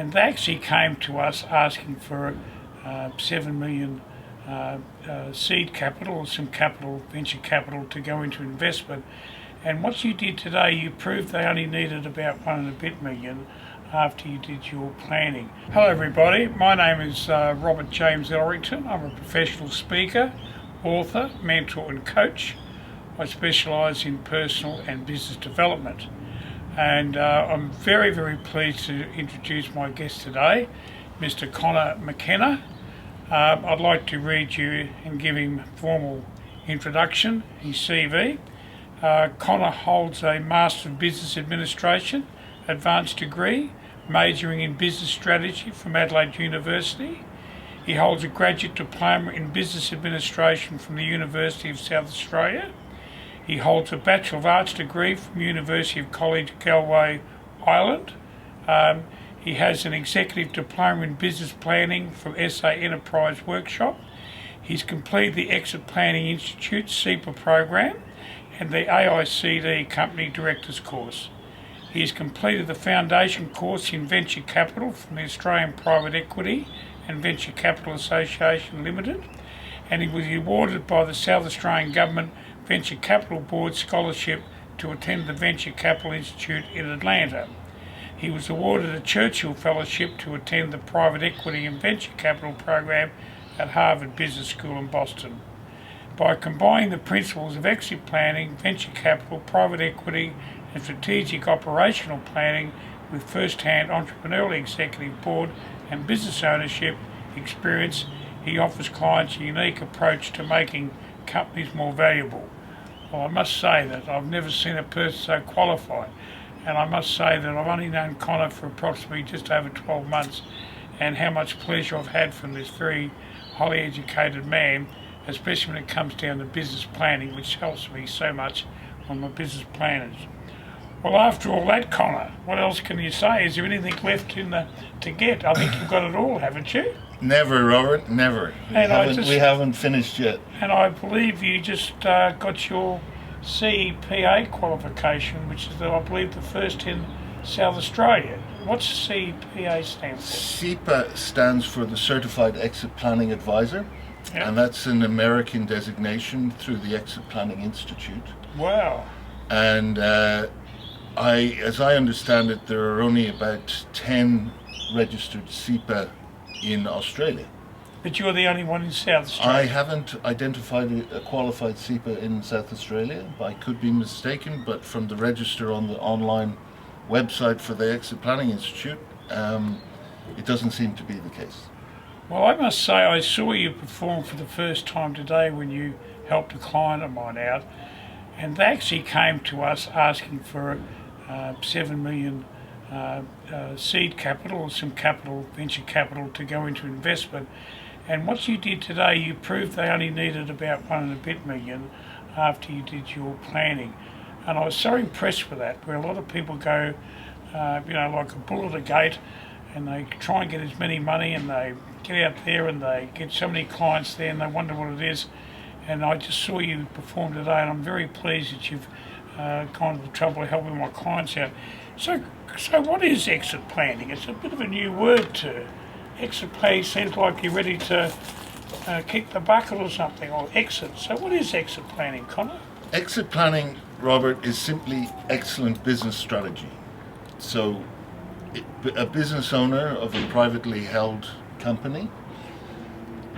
and they actually came to us asking for 7 million seed capital or some capital, venture capital, to go into investment. And what you did today, you proved they only needed about 1 million after you did your planning. Hello everybody, my name is Robert James Elrington. I'm a professional speaker, author, mentor and coach. I specialise in personal and business development. And I'm very, very pleased to introduce my guest today, Mr. Conor McKenna. I'd like to read you and give him a formal introduction, his CV. Conor holds a Master of Business Administration, advanced degree, majoring in business strategy from Adelaide University. He holds a graduate diploma in business administration from the University of South Australia. He holds a Bachelor of Arts degree from University of College Galway, Ireland. He has an executive diploma in business planning from SA Enterprise Workshop. He's completed the Exit Planning Institute SEPA program and the AICD Company Directors course. He has completed the foundation course in venture capital from the Australian Private Equity and Venture Capital Association Limited, and he was awarded by the South Australian Government Venture Capital Board Scholarship to attend the Venture Capital Institute in Atlanta. He was awarded a Churchill Fellowship to attend the Private Equity and Venture Capital program at Harvard Business School in Boston. By combining the principles of exit planning, venture capital, private equity and strategic operational planning with first-hand entrepreneurial executive board and business ownership experience, he offers clients a unique approach to making companies more valuable. Well, I must say that I've never seen a person so qualified, and I must say that I've only known Conor for approximately just over 12 months, and how much pleasure I've had from this very highly educated man, especially when it comes down to business planning, which helps me so much on my business planners. Well, after all that, Conor, what else can you say? Is there anything left to get? I think you've got it all, haven't you? Never, Robert, never. We haven't finished yet. And I believe you just got your CEPA qualification, which is, I believe, the first in South Australia. What's CEPA stand for? CEPA stands for the Certified Exit Planning Advisor, Yep. and that's an American designation through the Exit Planning Institute. Wow. And as I understand it, there are only about 10 registered CEPA in Australia. But you're the only one in South Australia. I haven't identified a qualified CEPA in South Australia. I could be mistaken, but from the register on the online website for the Exit Planning Institute, it doesn't seem to be the case. Well, I must say I saw you perform for the first time today when you helped a client of mine out, and they actually came to us asking for 7 million seed capital or some capital, venture capital, to go into investment. And what you did today, you proved they only needed about 1 million after you did your planning. And I was so impressed with that, where a lot of people go, like a bull at a gate, and they try and get as many money, and they get out there and they get so many clients there and they wonder what it is. And I just saw you perform today, and I'm very pleased that you've gone to the trouble of helping my clients out. So what is exit planning? It's a bit of a new word to exit planning. Seems like you're ready to kick the bucket or something, or exit. So what is exit planning, Conor? Exit planning, Robert, is simply excellent business strategy. So a business owner of a privately held company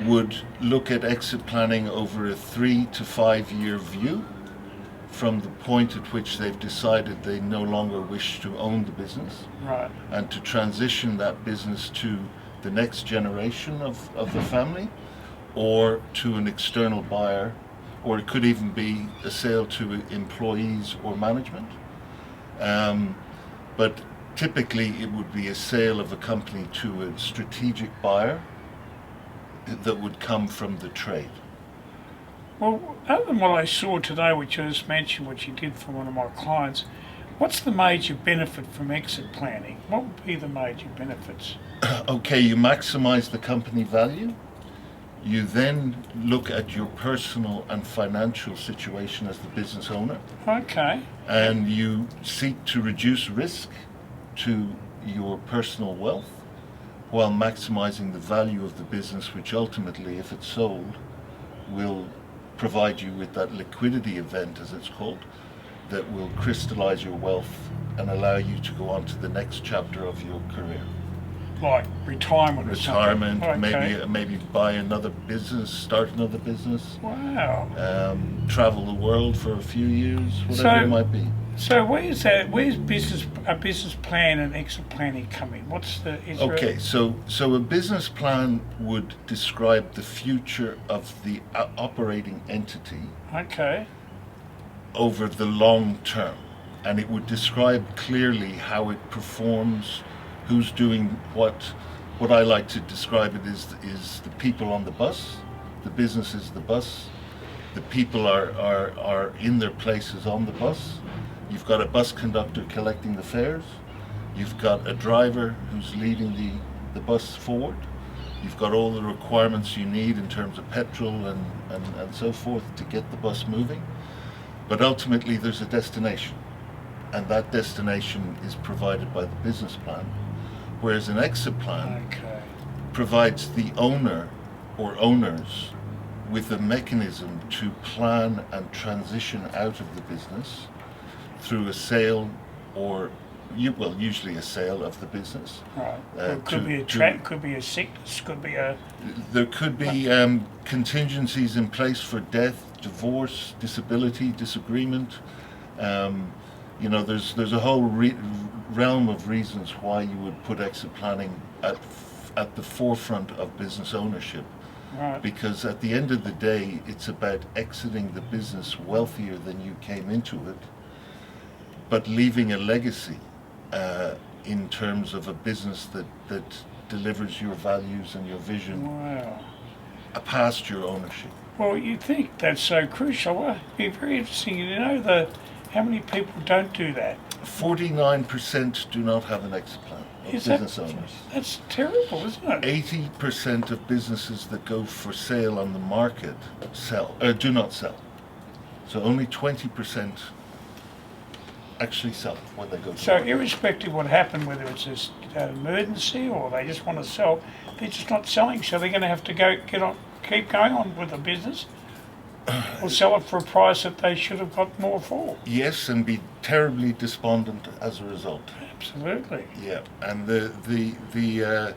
would look at exit planning over a 3 to 5 year view from the point at which they've decided they no longer wish to own the business, Right. and to transition that business to the next generation of the family, or to an external buyer, or it could even be a sale to employees or management. But typically it would be a sale of a company to a strategic buyer that would come from the trade. Well, other than what I saw today, which I just mentioned, which you did for one of my clients, what's the major benefit from exit planning? What would be the major benefits? Okay, you maximize the company value. You then look at your personal and financial situation as the business owner, Okay. and you seek to reduce risk to your personal wealth, while maximizing the value of the business, which ultimately, if it's sold, will provide you with that liquidity event, as it's called, that will crystallize your wealth and allow you to go on to the next chapter of your career. Like retirement or Retirement, something? Okay. maybe buy another business, start another business, Wow. travel the world for a few years, whatever it might be. So where's a business plan and exit planning come in? Okay, so a business plan would describe the future of the operating entity Okay. over the long term, and it would describe clearly how it performs, who's doing what. What I like to describe it is the people on the bus, the business is the bus, the people are in their places on the bus. You've got a bus conductor collecting the fares. You've got a driver who's leading the bus forward. You've got all the requirements you need in terms of petrol and so forth to get the bus moving. But ultimately there's a destination, and that destination is provided by the business plan. Whereas an exit plan provides the owner or owners with a mechanism to plan and transition out of the business through a sale or usually a sale of the business. Right. It could be could be a sickness, could be a... There could be contingencies in place for death, divorce, disability, disagreement. There's a whole realm of reasons why you would put exit planning at the forefront of business ownership. Right. Because at the end of the day, it's about exiting the business wealthier than you came into it, but leaving a legacy in terms of a business that delivers your values and your vision past your ownership. Well, you think that's so crucial. Well, it'd be very interesting to know how many people don't do that. 49% do not have an exit plan of business owners. That's terrible, isn't it? 80% of businesses that go for sale on the market do not sell. So only 20% actually sell when they go to market. Irrespective of what happened, whether it's an emergency or they just want to sell, they're just not selling. So they're going to have to keep going on with the business, or sell it for a price that they should have got more for. Yes, and be terribly despondent as a result. Absolutely. Yeah, and the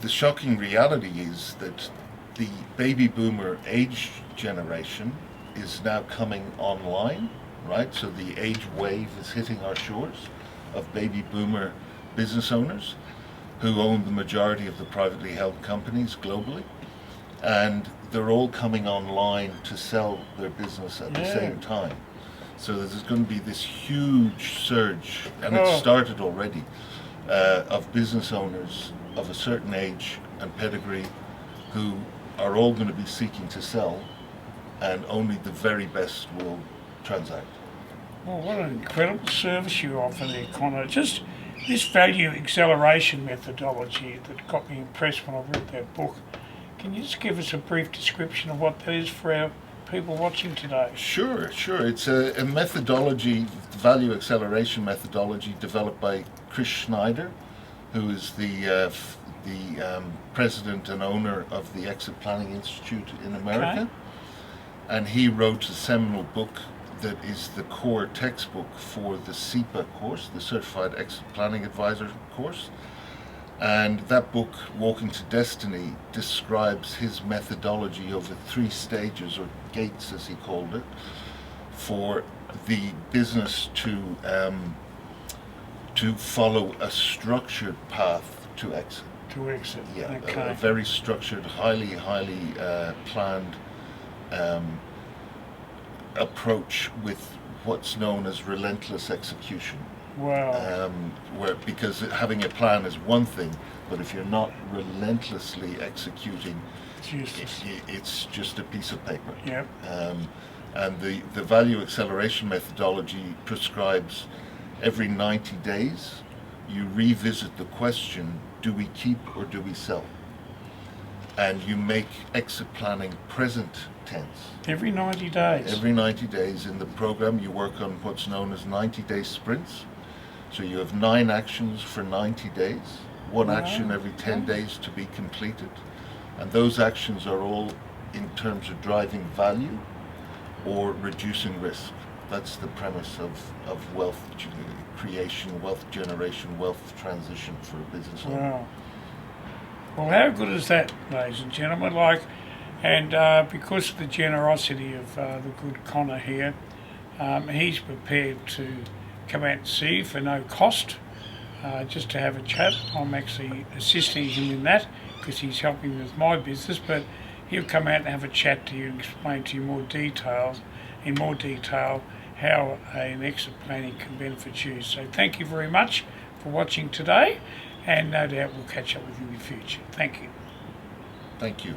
shocking reality is that the baby boomer age generation is now coming online, right? So the age wave is hitting our shores of baby boomer business owners who own the majority of the privately held companies globally, and they're all coming online to sell their business at the same time. So there's going to be this huge surge, and it started already, of business owners of a certain age and pedigree who are all going to be seeking to sell, and only the very best will transact. Well, what an incredible service you offer there, Conor. Just this value acceleration methodology that got me impressed when I read that book. Can you just give us a brief description of what that is for our people watching today? Sure. It's a methodology, value acceleration methodology developed by Chris Schneider, who is the president and owner of the Exit Planning Institute in America. Okay. And he wrote a seminal book that is the core textbook for the CEPA course, the Certified Exit Planning Advisor course. And that book, Walking to Destiny, describes his methodology over 3 stages, or gates as he called it, for the business to follow a structured path to exit. To exit, yeah, okay. A very structured, highly planned approach with what's known as relentless execution. Wow. Because having a plan is one thing, but if you're not relentlessly executing, it's just a piece of paper. Yep. And the value acceleration methodology prescribes every 90 days you revisit the question, do we keep or do we sell? And you make exit planning present tense. Every 90 days? Every 90 days. In the program you work on what's known as 90-day sprints. So you have 9 actions for 90 days, one Wow. action every 10 days to be completed. And those actions are all in terms of driving value or reducing risk. That's the premise of wealth creation, wealth generation, wealth transition for a business owner. Wow. Well, how good is that, ladies and gentlemen? And because of the generosity of the good Conor here, he's prepared to come out and see you for no cost, just to have a chat. I'm actually assisting him in that because he's helping with my business, but he'll come out and have a chat to you and explain to you in more detail how an exit planning can benefit you. So thank you very much for watching today, and no doubt we'll catch up with you in the future. Thank you. Thank you.